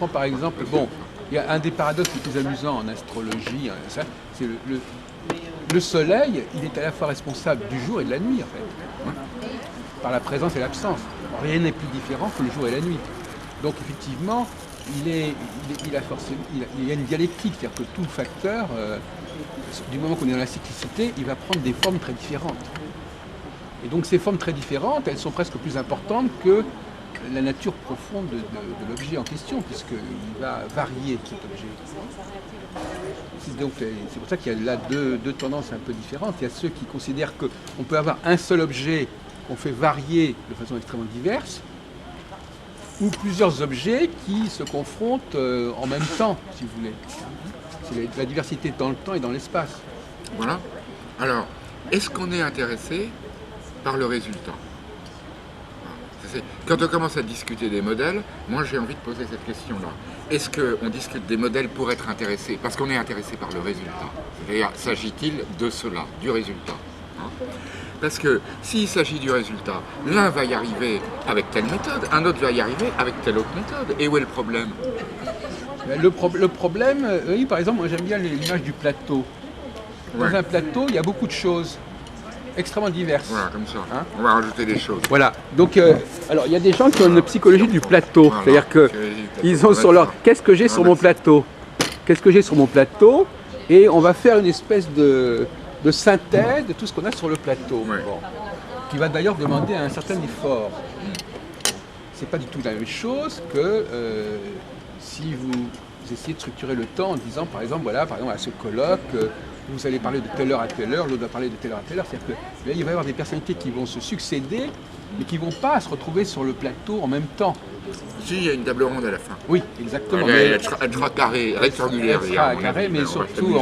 par exemple, bon, il y a un des paradoxes les plus amusants en astrologie, hein, c'est le soleil, il est à la fois responsable du jour et de la nuit en fait, par la présence et l'absence. Rien n'est plus différent que le jour et la nuit. Donc effectivement, il y a une dialectique, c'est-à-dire que tout facteur, du moment qu'on est dans la cyclicité, il va prendre des formes très différentes. Et donc ces formes très différentes, elles sont presque plus importantes que la nature profonde de l'objet en question, puisqu'il va varier cet objet. C'est pour ça qu'il y a là deux tendances un peu différentes. Il y a ceux qui considèrent qu'on peut avoir un seul objet qu'on fait varier de façon extrêmement diverse, ou plusieurs objets qui se confrontent en même temps, si vous voulez. C'est la diversité dans le temps et dans l'espace. Voilà. Alors, est-ce qu'on est intéressé par le résultat? Quand on commence à discuter des modèles, moi j'ai envie de poser cette question-là. Est-ce qu'on discute des modèles pour être intéressé? Parce qu'on est intéressé par le résultat. C'est-à-dire, s'agit-il de cela, du résultat, hein? Parce que s'il s'agit du résultat, l'un va y arriver avec telle méthode, un autre va y arriver avec telle autre méthode. Et où est le problème? Le problème, oui, par exemple, moi j'aime bien l'image du plateau. Dans Ouais. un plateau, il y a beaucoup de choses. extrêmement diverses. Voilà, comme ça. Hein? On va rajouter des choses. Voilà, donc alors il y a des gens qui ont une psychologie du plateau, Voilà. c'est-à-dire que ils ont sur leur qu'est-ce que j'ai sur mon plateau, qu'est-ce que j'ai sur mon plateau, et on va faire une espèce de synthèse de tout ce qu'on a sur le plateau, Ouais. bon, qui va d'ailleurs demander un certain effort. C'est pas du tout la même chose que si vous essayez de structurer le temps en disant par exemple voilà par exemple à ce colloque vous allez parler de telle heure à telle heure, l'autre va parler de telle heure à telle heure, c'est-à-dire que là, il va y avoir des personnalités qui vont se succéder mais qui ne vont pas se retrouver sur le plateau en même temps. Si, il y a une table ronde à la fin. Oui, exactement. Elle sera carrée, rectangulaire. Elle sera carrée, mais surtout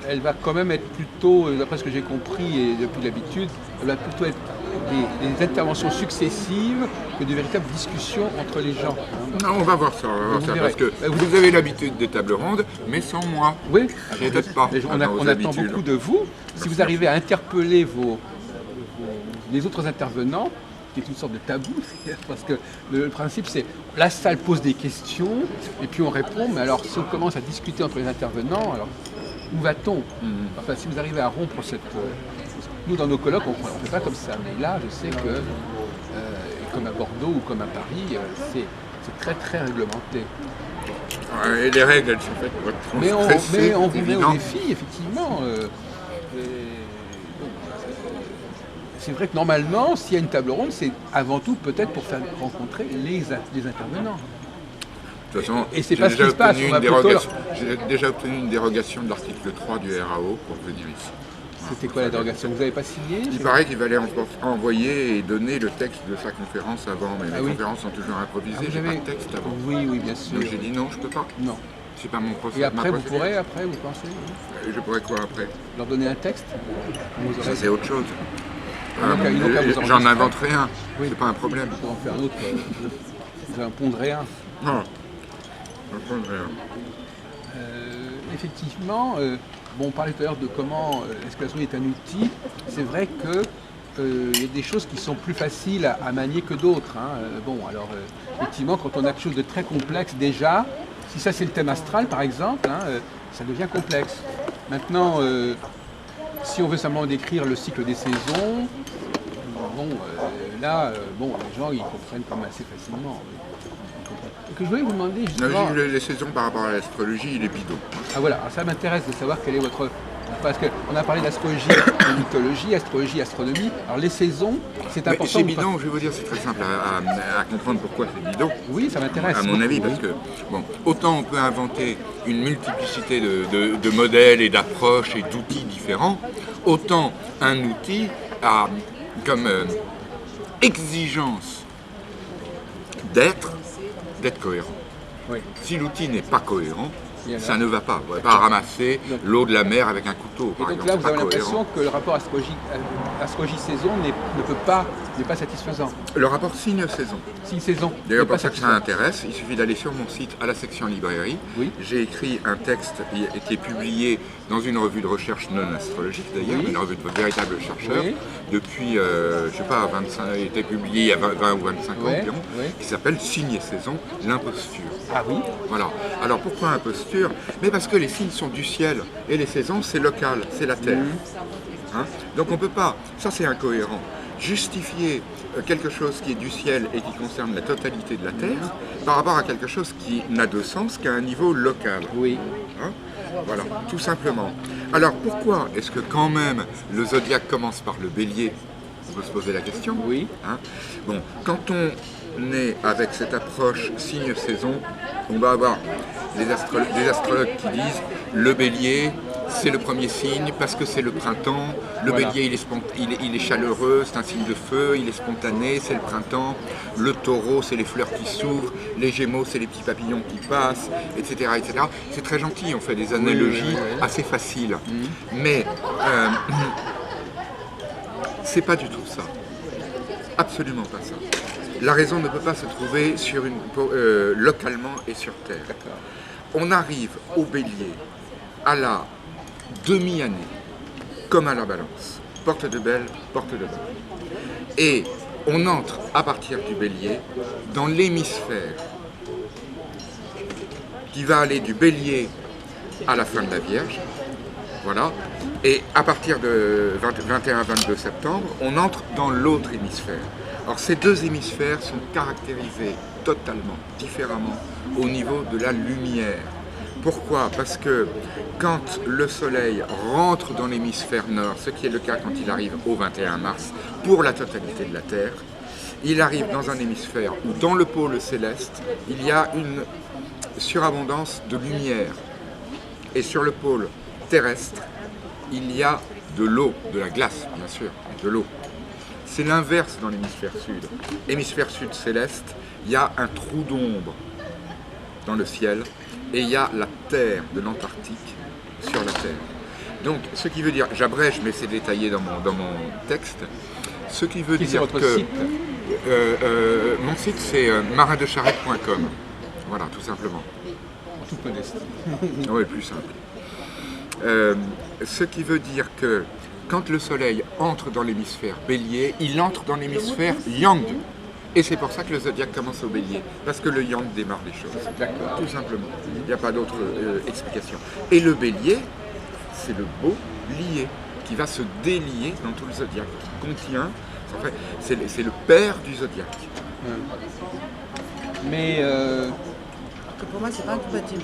elle va quand même être plutôt, d'après ce que j'ai compris et depuis l'habitude, elle va plutôt être des interventions successives que de véritables discussions entre les gens. Non, on va voir ça, parce que vous avez l'habitude des tables rondes, mais sans moi. Oui, peut-être pas. On attend beaucoup de vous. Si vous arrivez à interpeller les autres intervenants, qui est une sorte de tabou, parce que le principe c'est la salle pose des questions et puis on répond, mais alors si on commence à discuter entre les intervenants, alors où va-t-on? Enfin, si vous arrivez à rompre cette... Nous, dans nos colloques, on ne fait pas comme ça, mais là, je sais que, comme à Bordeaux ou comme à Paris, c'est très très réglementé. Et les règles, elles sont faites pour être transgressées, mais on vous met au évident. défi, effectivement. C'est vrai que normalement, s'il y a une table ronde, c'est avant tout peut-être pour faire rencontrer les intervenants. De toute façon, Et c'est pas ce qui se passe. j'ai déjà obtenu une dérogation de l'article 3 du RAO pour venir ici. C'était quoi la dérogation? Vous n'avez pas signé? Il paraît qu'il fallait envoyer et donner le texte de sa conférence avant, mais les conférences sont toujours improvisées, j'ai pas de texte avant. Oui, bien sûr. Donc j'ai dit non, je peux pas. Non. C'est pas mon procès. Et après, vous pourrez, vous pensez? Je pourrais quoi après? Leur donner un texte? Ça c'est autre chose. J'en inventerai un, c'est pas un problème. Pour en faire un autre, vous en pondrez un. Non, j'en prendrai un. Effectivement, on parlait tout à l'heure de comment l'escalation est un outil. C'est vrai que il y a des choses qui sont plus faciles à manier que d'autres. Effectivement, quand on a quelque chose de très complexe déjà, si ça c'est le thème astral par exemple, ça devient complexe. Maintenant, si on veut simplement décrire le cycle des saisons, les gens ils comprennent quand même assez facilement. Que je voulais vous demander justement... Les saisons par rapport à l'astrologie, il est bidon. Ah voilà, alors ça m'intéresse de savoir quel est votre... Parce qu'on a parlé d'astrologie, de mythologie, astrologie, astronomie. Alors les saisons, c'est important. C'est bidon, je vais vous dire, c'est très simple à comprendre pourquoi c'est bidon. Oui, ça m'intéresse. À mon avis, parce que, autant on peut inventer une multiplicité de modèles et d'approches et d'outils différents, autant un outil a comme exigence d'être cohérent. Oui. Si l'outil n'est pas cohérent, ça ne va pas. On ne va pas ramasser l'eau de la mer avec un couteau. Et donc là, vous avez l'impression que le rapport astrologie-saison n'est pas satisfaisant. Le rapport signe-saison. Signe-saison. D'ailleurs, pour ça que ça intéresse, il suffit d'aller sur mon site à la section librairie. Oui. J'ai écrit un texte qui est publié dans une revue de recherche non astrologique, d'ailleurs, une revue de véritables chercheurs, depuis, il a été publié il y a 20 ou 25 ans environ, qui s'appelle Signe et saison, l'imposture. Ah oui. Voilà. Alors pourquoi imposture? Mais parce que les signes sont du ciel et les saisons c'est local, c'est la terre. Donc on ne peut pas, ça c'est incohérent, justifier quelque chose qui est du ciel et qui concerne la totalité de la terre par rapport à quelque chose qui n'a de sens qu'à un niveau local. Oui. Voilà, tout simplement. Alors pourquoi est-ce que quand même le zodiaque commence par le bélier? On peut se poser la question. Oui. Quand on est avec cette approche signe-saison, on va avoir des astrologues qui disent le bélier, c'est le premier signe parce que c'est le printemps. Le bélier, il est chaleureux, c'est un signe de feu, il est spontané, c'est le printemps. Le taureau, c'est les fleurs qui s'ouvrent. Les gémeaux, c'est les petits papillons qui passent, etc. etc. C'est très gentil, on fait des analogies assez faciles. Mais c'est pas du tout ça. Absolument pas ça. La raison ne peut pas se trouver localement et sur Terre. On arrive au bélier à la demi-année, comme à la balance. Porte de belle, porte de belle. Et on entre à partir du bélier dans l'hémisphère qui va aller du bélier à la fin de la Vierge. Voilà. Et à partir de 21-22 septembre, on entre dans l'autre hémisphère. Alors ces deux hémisphères sont caractérisés totalement différemment au niveau de la lumière. Pourquoi? Parce que quand le Soleil rentre dans l'hémisphère nord, ce qui est le cas quand il arrive au 21 mars, pour la totalité de la Terre, il arrive dans un hémisphère où dans le pôle céleste, il y a une surabondance de lumière. Et sur le pôle terrestre, il y a de l'eau, de la glace bien sûr, de l'eau. C'est l'inverse dans l'hémisphère sud. Hémisphère sud céleste, il y a un trou d'ombre dans le ciel et il y a la terre de l'Antarctique sur la Terre. Donc, ce qui veut dire, j'abrège mais c'est détaillé dans mon texte, ce qui veut dire votre que... site mon site c'est marindecharette.com, voilà, tout simplement. En toute modestie. Oui, plus simple. Ce qui veut dire que quand le Soleil entre dans l'hémisphère Bélier, il entre dans l'hémisphère Yang. Et c'est pour ça que le zodiaque commence au Bélier, parce que le Yang démarre les choses. D'accord. Tout simplement. Il n'y a pas d'autre explication. Et le Bélier, c'est le beau lié, qui va se délier dans tout le zodiaque, qui contient, en fait, c'est le père du zodiaque. Mais Pour moi, c'est pas incompatible.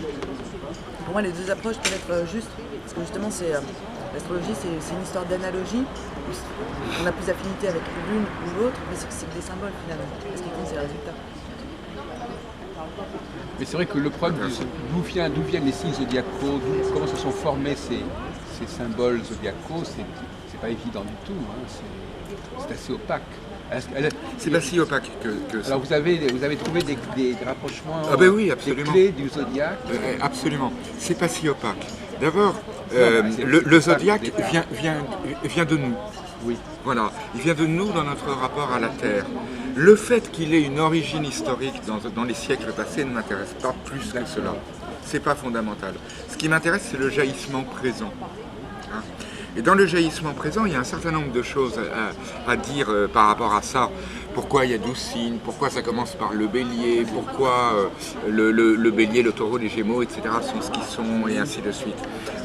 Pour moi, les deux approches peuvent être justes, parce que justement, l'astrologie, c'est une histoire d'analogie. On a plus affinité avec l'une ou l'autre, mais c'est des symboles finalement. Ce qui compte, c'est le résultat. Mais c'est vrai que le problème, d'où viennent les signes zodiacaux, comment se sont formés ces symboles zodiacaux, c'est pas évident du tout, hein, c'est assez opaque. C'est pas si opaque que ça. Alors vous avez trouvé des rapprochements, ah ben oui, des absolument. clés du zodiaque. Absolument, c'est pas si opaque. D'abord, le zodiaque vient de nous. Oui. Voilà, il vient de nous dans notre rapport à la Terre. Le fait qu'il ait une origine historique dans les siècles passés ne m'intéresse pas plus que cela. C'est pas fondamental. Ce qui m'intéresse, c'est le jaillissement présent. Hein. Et dans le jaillissement présent, il y a un certain nombre de choses à dire par rapport à ça. Pourquoi il y a 12 signes, pourquoi ça commence par le bélier, pourquoi le bélier, le taureau, les gémeaux, etc. sont ce qu'ils sont, et ainsi de suite.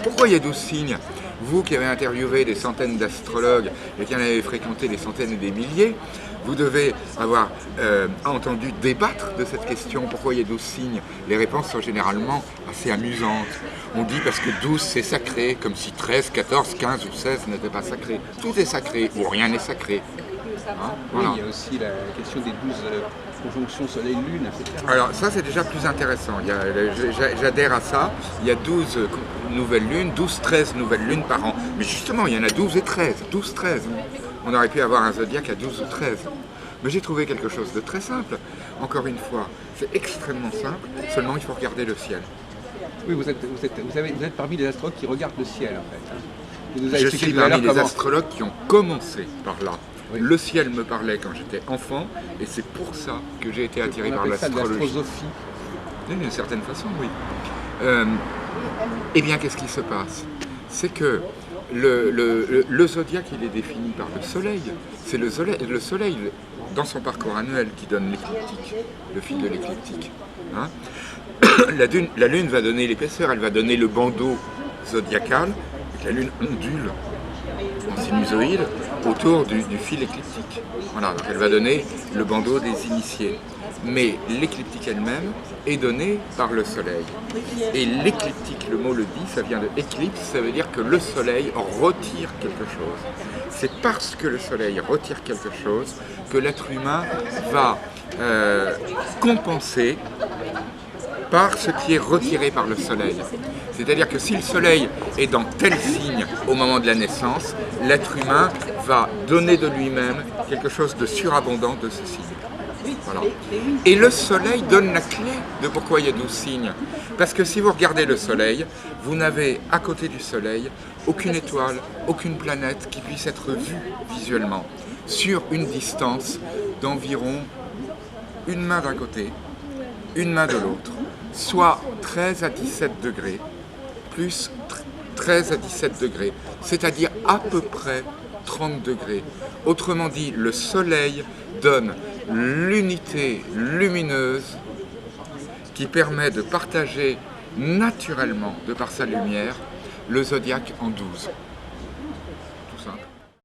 Pourquoi il y a 12 signes? Vous qui avez interviewé des centaines d'astrologues et qui en avez fréquenté des centaines et des milliers, vous devez avoir entendu débattre de cette question, pourquoi il y a 12 signes. Les réponses sont généralement assez amusantes. On dit parce que 12 c'est sacré, comme si 13, 14, 15 ou 16 n'étaient pas sacrés. Tout est sacré, ou rien n'est sacré. Hein, voilà. Oui, il y a aussi la question des 12 conjonctions soleil-lune, etc. Alors ça c'est déjà plus intéressant, j'adhère à ça, il y a 12 nouvelles lunes, 12-13 nouvelles lunes par an. Mais justement il y en a 12 et 13, 12-13. On aurait pu avoir un zodiaque à 12 ou 13. Mais j'ai trouvé quelque chose de très simple. Encore une fois, c'est extrêmement simple, seulement il faut regarder le ciel. Oui, vous êtes parmi les astrologues qui regardent le ciel en fait. Hein. Vous nous avez Je expliqué suis tout à l'heure parmi les comment- astrologues qui ont commencé par là. Oui. Le ciel me parlait quand j'étais enfant et c'est pour ça que j'ai été attiré On par appelle ça de l'astrologie. l'astrosophie. D'une certaine façon, oui. Eh bien, qu'est-ce qui se passe? C'est que le zodiaque, il est défini par le soleil. C'est le soleil, dans son parcours annuel, qui donne l'écliptique, le fil de l'écliptique. Hein. La lune va donner l'épaisseur, elle va donner le bandeau zodiacal, et la lune ondule en sinusoïde autour du fil écliptique. Voilà, donc elle va donner le bandeau des initiés. Mais l'écliptique elle-même est donnée par le soleil. Et l'écliptique, le mot le dit, ça vient de éclipse, ça veut dire que le soleil retire quelque chose. C'est parce que le soleil retire quelque chose que l'être humain va compenser par ce qui est retiré par le soleil. C'est-à-dire que si le soleil est dans tel signe au moment de la naissance, l'être humain va donner de lui-même quelque chose de surabondant de ce signe. Voilà. Et le soleil donne la clé de pourquoi il y a 12 signes. Parce que si vous regardez le soleil, vous n'avez à côté du soleil aucune étoile, aucune planète qui puisse être vue visuellement sur une distance d'environ une main d'un côté, une main de l'autre, soit 13 à 17 degrés, plus 13 à 17 degrés, c'est-à-dire à peu près 30 degrés. Autrement dit, le soleil donne l'unité lumineuse qui permet de partager naturellement, de par sa lumière, le zodiaque en 12. ça.